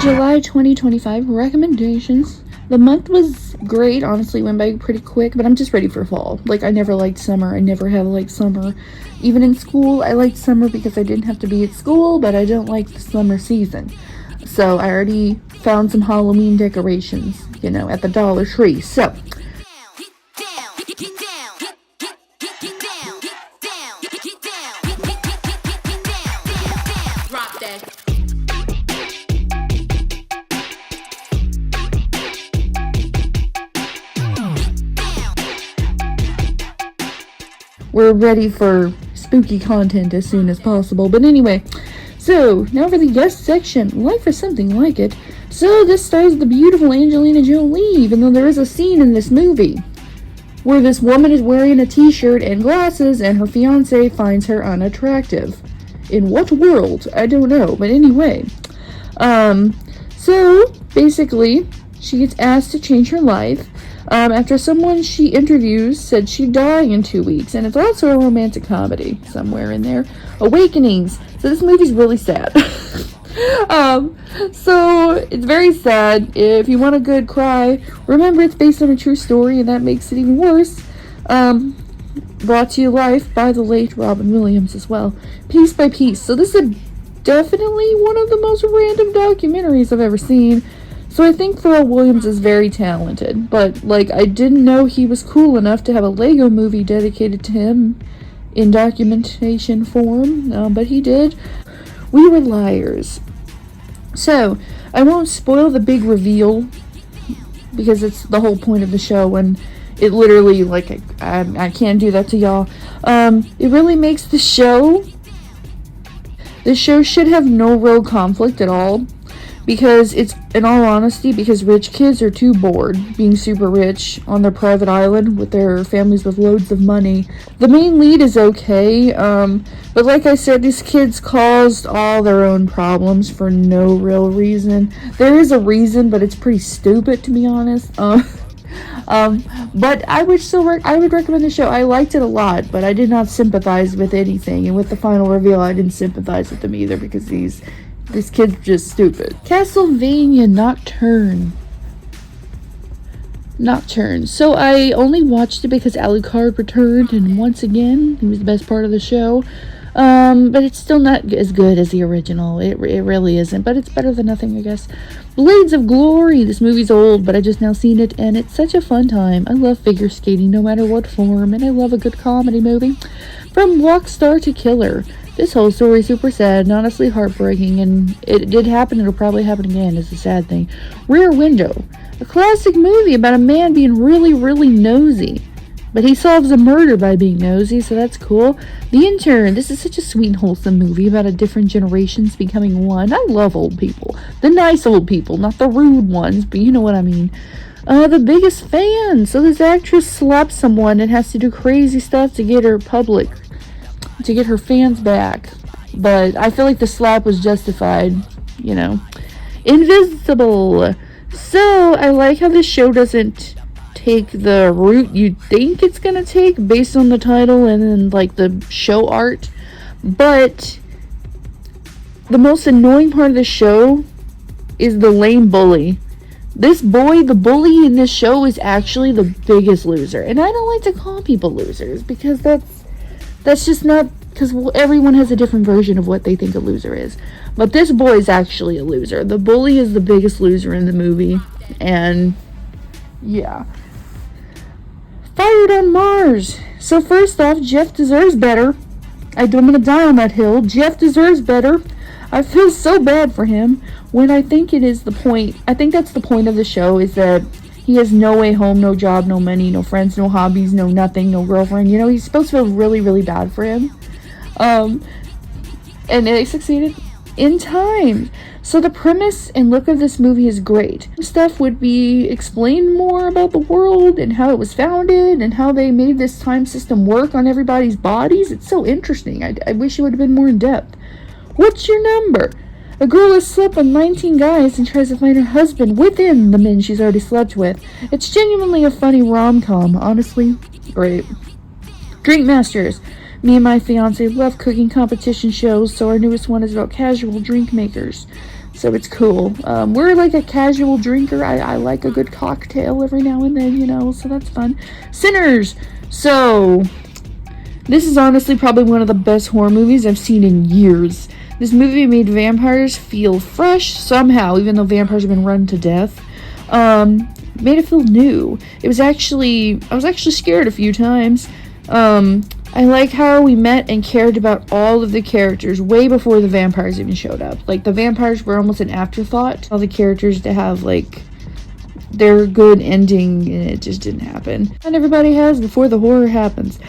July 2025 recommendations. The month was great, honestly, went by pretty quick, but I'm just ready for fall. Like, I never liked summer. I never have liked summer. Even in school, I liked summer because I didn't have to be at school, but I don't like the summer season. So I already found some Halloween decorations, at the Dollar Tree. So we're ready for spooky content as soon as possible. But anyway, so now for the guest section. Life is something like it. So this stars the beautiful Angelina Jolie, even though there is a scene in this movie where this woman is wearing a t-shirt and glasses and her fiance finds her unattractive. In what world? I don't know. But anyway, so basically she gets asked to change her life after someone she interviews said she'd die in 2 weeks. And it's also a romantic comedy somewhere in there. Awakenings. So this movie's really sad. So it's very sad. If you want a good cry, remember it's based on a true story, and that makes it even worse. Brought to you live by the late Robin Williams as well. Piece by Piece. So this is definitely one of the most random documentaries I've ever seen. So I think Pharrell Williams is very talented, but I didn't know he was cool enough to have a Lego movie dedicated to him in documentation form, but he did. We Were Liars. So I won't spoil the big reveal because it's the whole point of the show, and it literally, I can't do that to y'all. It really makes the show should have no real conflict at all. Because it's, in all honesty, because rich kids are too bored being super rich on their private island with their families with loads of money. The main lead is okay, but like I said, these kids caused all their own problems for no real reason. There is a reason, but it's pretty stupid, to be honest. But I would recommend the show. I liked it a lot, but I did not sympathize with anything. And with the final reveal, I didn't sympathize with them either because these kids are just stupid. Castlevania Nocturne. So I only watched it because Alucard returned, and once again, he was the best part of the show. But it's still not as good as the original. It really isn't, but it's better than nothing, I guess. Blades of Glory. This movie's old, but I just now seen it, and it's such a fun time. I love figure skating, no matter what form, and I love a good comedy movie. From Rock Star to Killer. This whole story is super sad and honestly heartbreaking, and it did happen, it'll probably happen again, is the sad thing. Rear Window. A classic movie about a man being really, really nosy. But he solves a murder by being nosy, so that's cool. The Intern. This is such a sweet and wholesome movie about a different generations becoming one. I love old people. The nice old people, not the rude ones, but you know what I mean. The Biggest Fan. So this actress slaps someone and has to do crazy stuff to get her fans back. But I feel like the slap was justified, Invisible. So I like how this show doesn't take the route you think it's gonna take based on the title and then the show art. But the most annoying part of the show is the lame bully. This boy, the bully in this show, is actually the biggest loser. And I don't like to call people losers because that's just not, because everyone has a different version of what they think a loser is. But this boy is actually a loser. The bully is the biggest loser in the movie. And yeah. Fired on Mars. So first off, Jeff deserves better. I'm gonna die on that hill. Jeff deserves better. I feel so bad for him when I think it is the point. I think that's the point of the show, is that he has no way home, no job, no money, no friends, no hobbies, no nothing, no girlfriend. He's supposed to feel really, really bad for him. And they succeeded in time. So the premise and look of this movie is great. Stuff would be explained more about the world and how it was founded and how they made this time system work on everybody's bodies. It's so interesting. I wish it would have been more in depth. What's your number? A girl has slept with 19 guys and tries to find her husband within the men she's already slept with. It's genuinely a funny rom-com. Honestly, great. Drink Masters. Me and my fiance love cooking competition shows, so our newest one is about casual drink makers. So it's cool. We're like a casual drinker. I like a good cocktail every now and then, you know, so that's fun. Sinners! So, this is honestly probably one of the best horror movies I've seen in years. This movie made vampires feel fresh somehow, even though vampires have been run to death. Made it feel new. I was actually scared a few times. I like how we met and cared about all of the characters way before the vampires even showed up. Like, the vampires were almost an afterthought. All the characters to have, like, their good ending, and it just didn't happen. And everybody has before the horror happens.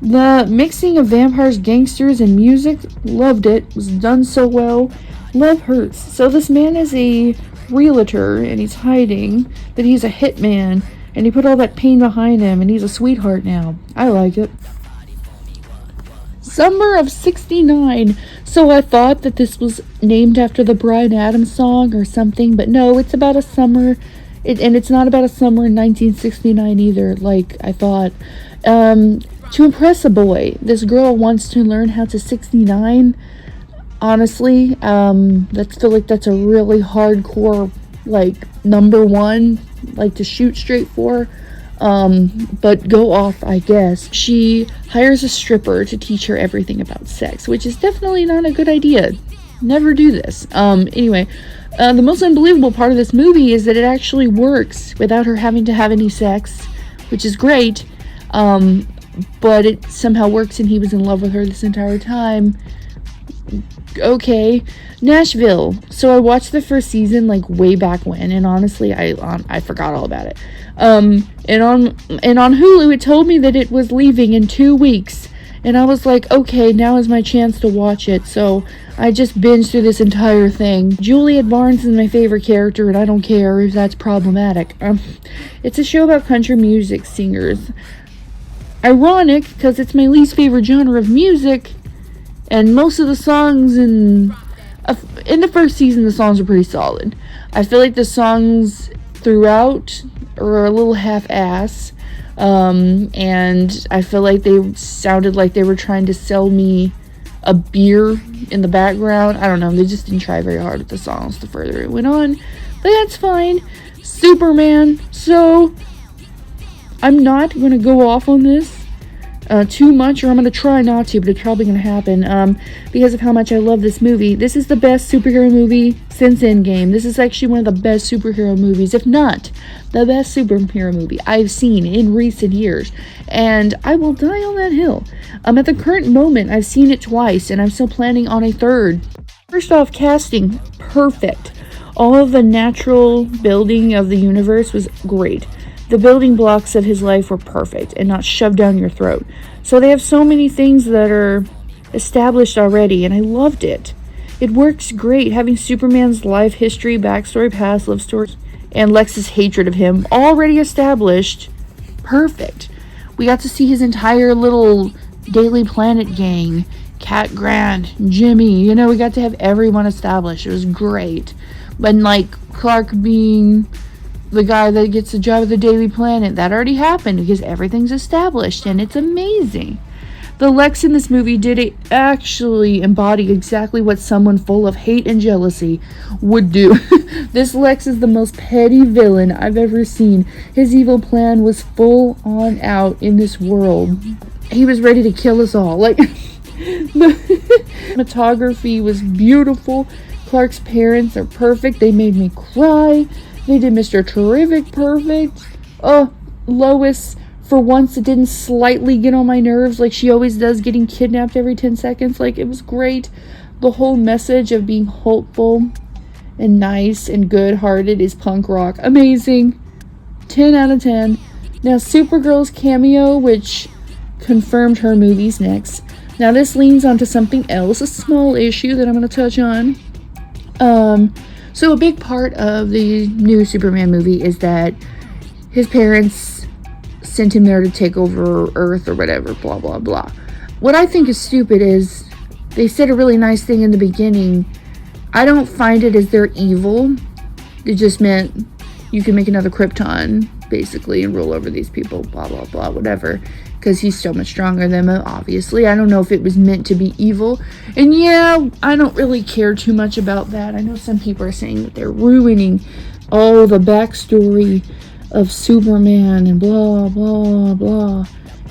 The mixing of vampires, gangsters, and music, loved it. Was done so well. Love hurts. So this man is a realtor, and he's hiding that he's a hitman, and he put all that pain behind him, and he's a sweetheart now. I like it. Summer of '69. So I thought that this was named after the Bryan Adams song or something, but no, it's about a summer, and it's not about a summer in 1969 either, like I thought. To impress a boy, this girl wants to learn how to 69. Honestly, that's feel like that's a really hardcore, like, number one, like, to shoot straight for. But go off, I guess. She hires a stripper to teach her everything about sex, which is definitely not a good idea. Never do this. Anyway, the most unbelievable part of this movie is that it actually works without her having to have any sex, which is great. But it somehow works, and he was in love with her this entire time. Okay. Nashville. So I watched the first season, like, way back when, and honestly, I forgot all about it. And on Hulu, it told me that it was leaving in 2 weeks, and I was like, okay, now is my chance to watch it. So I just binged through this entire thing. Juliet Barnes is my favorite character, and I don't care if that's problematic. It's a show about country music singers. Ironic, because it's my least favorite genre of music, and most of the songs in the first season, the songs are pretty solid. I feel like the songs throughout are a little half-ass, and I feel like they sounded like they were trying to sell me a beer in the background. I don't know, they just didn't try very hard with the songs the further it went on, but that's fine. Superman. So I'm not going to go off on this too much, or I'm going to try not to, but it's probably going to happen because of how much I love this movie. This is the best superhero movie since Endgame. This is actually one of the best superhero movies, if not the best superhero movie I've seen in recent years, and I will die on that hill. At the current moment, I've seen it twice, and I'm still planning on a third. First off, casting, perfect. All of the natural building of the universe was great. The building blocks of his life were perfect and not shoved down your throat. So they have so many things that are established already, and I loved it. It works great, having Superman's life history, backstory, past, love story, and Lex's hatred of him already established. Perfect. We got to see his entire little Daily Planet gang, Cat Grant, Jimmy, you know, we got to have everyone established. It was great. But, like, Clark being the guy that gets the job at the Daily Planet, that already happened because everything's established, and it's amazing. The Lex in this movie did actually embody exactly what someone full of hate and jealousy would do. This Lex is the most petty villain I've ever seen. His evil plan was full on out in this world. He was ready to kill us all. Like, the cinematography was beautiful. Clark's parents are perfect. They made me cry. They did Mr. Terrific perfect. Lois, for once, it didn't slightly get on my nerves like she always does, getting kidnapped every 10 seconds. Like, it was great. The whole message of being hopeful and nice and good-hearted is punk rock. Amazing. 10 out of 10. Now, Supergirl's cameo, which confirmed her movie's next. Now, this leans onto something else, a small issue that I'm going to touch on. So a big part of the new Superman movie is that his parents sent him there to take over Earth or whatever, blah, blah, blah. What I think is stupid is they said a really nice thing in the beginning. I don't find it as they're evil. It just meant you can make another Krypton, basically, and rule over these people, blah, blah, blah, whatever. because he's so much stronger than them, obviously. I don't know if it was meant to be evil. And yeah, I don't really care too much about that. I know some people are saying that they're ruining all the backstory of Superman and blah, blah, blah.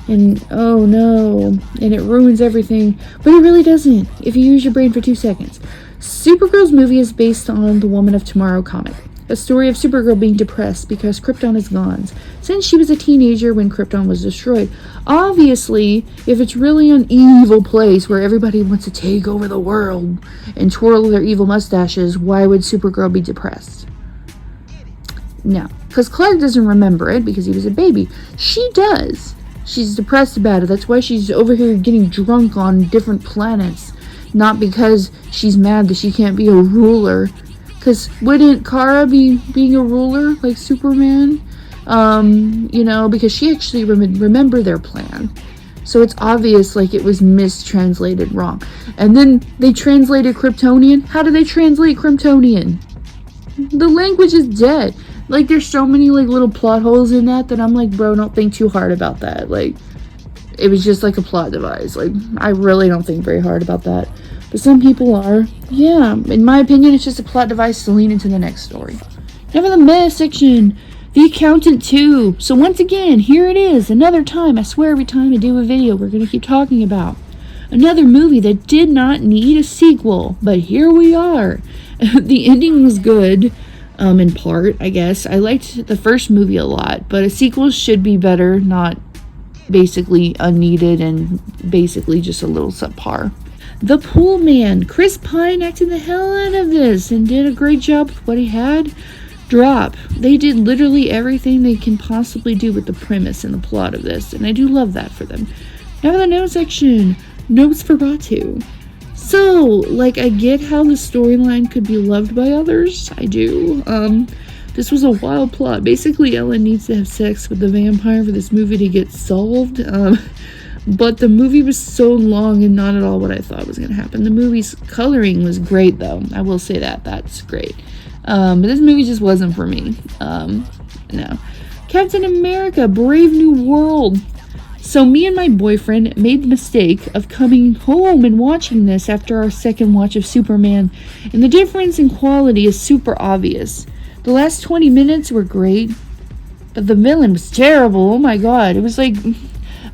And oh no, and it ruins everything. But it really doesn't, if you use your brain for 2 seconds. Supergirl's movie is based on the Woman of Tomorrow comic. A story of Supergirl being depressed because Krypton is gone, since she was a teenager when Krypton was destroyed. Obviously, if it's really an evil place where everybody wants to take over the world and twirl their evil mustaches, why would Supergirl be depressed? No, because Clark doesn't remember it because he was a baby. She does. She's depressed about it. That's why she's over here getting drunk on different planets. Not because she's mad that she can't be a ruler. Because wouldn't Kara be being a ruler like Superman? Because she actually remember their plan. So it's obvious like it was mistranslated wrong. And then they translated Kryptonian. How did they translate Kryptonian? The language is dead. Like there's so many like little plot holes in that I'm like, bro, don't think too hard about that. Like it was just like a plot device. Like I really don't think very hard about that. But some people are. Yeah, in my opinion, it's just a plot device to lean into the next story. Now for the meta section, The Accountant 2. So once again, here it is. Another time, I swear every time I do a video, we're going to keep talking about another movie that did not need a sequel. But here we are. The ending was good, in part, I guess. I liked the first movie a lot, but a sequel should be better, not basically unneeded and basically just a little subpar. The Pool Man. Chris Pine acted the hell out of this and did a great job with what he had. Drop. They did literally everything they can possibly do with the premise and the plot of this, and I do love that for them. Now for the notes section. Nosferatu. So, like, I get how the storyline could be loved by others. I do. This was a wild plot. Basically, Ellen needs to have sex with the vampire for this movie to get solved. But the movie was so long and not at all what I thought was going to happen. The movie's coloring was great, though. I will say that. That's great. But this movie just wasn't for me. No. Captain America, Brave New World. So me and my boyfriend made the mistake of coming home and watching this after our second watch of Superman. And the difference in quality is super obvious. The last 20 minutes were great. But the villain was terrible. Oh my god. It was like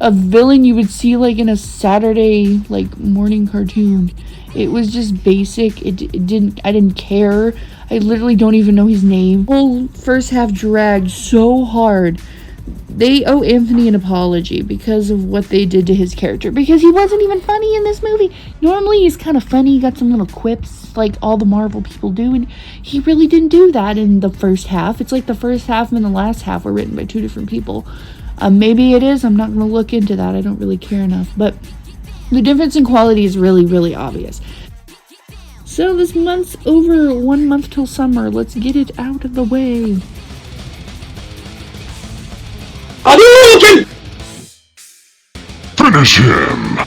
a villain you would see like in a Saturday like morning cartoon. It was just basic. I didn't care. I literally don't even know his name. The whole first half dragged so hard. They owe Anthony an apology because of what they did to his character. Because he wasn't even funny in this movie. Normally he's kind of funny. He got some little quips like all the Marvel people do. And he really didn't do that in the first half. It's like the first half and the last half were written by two different people. Maybe it is. I'm not going to look into that. I don't really care enough. But the difference in quality is really, really obvious. So this month's over. 1 month till summer. Let's get it out of the way. Finish him!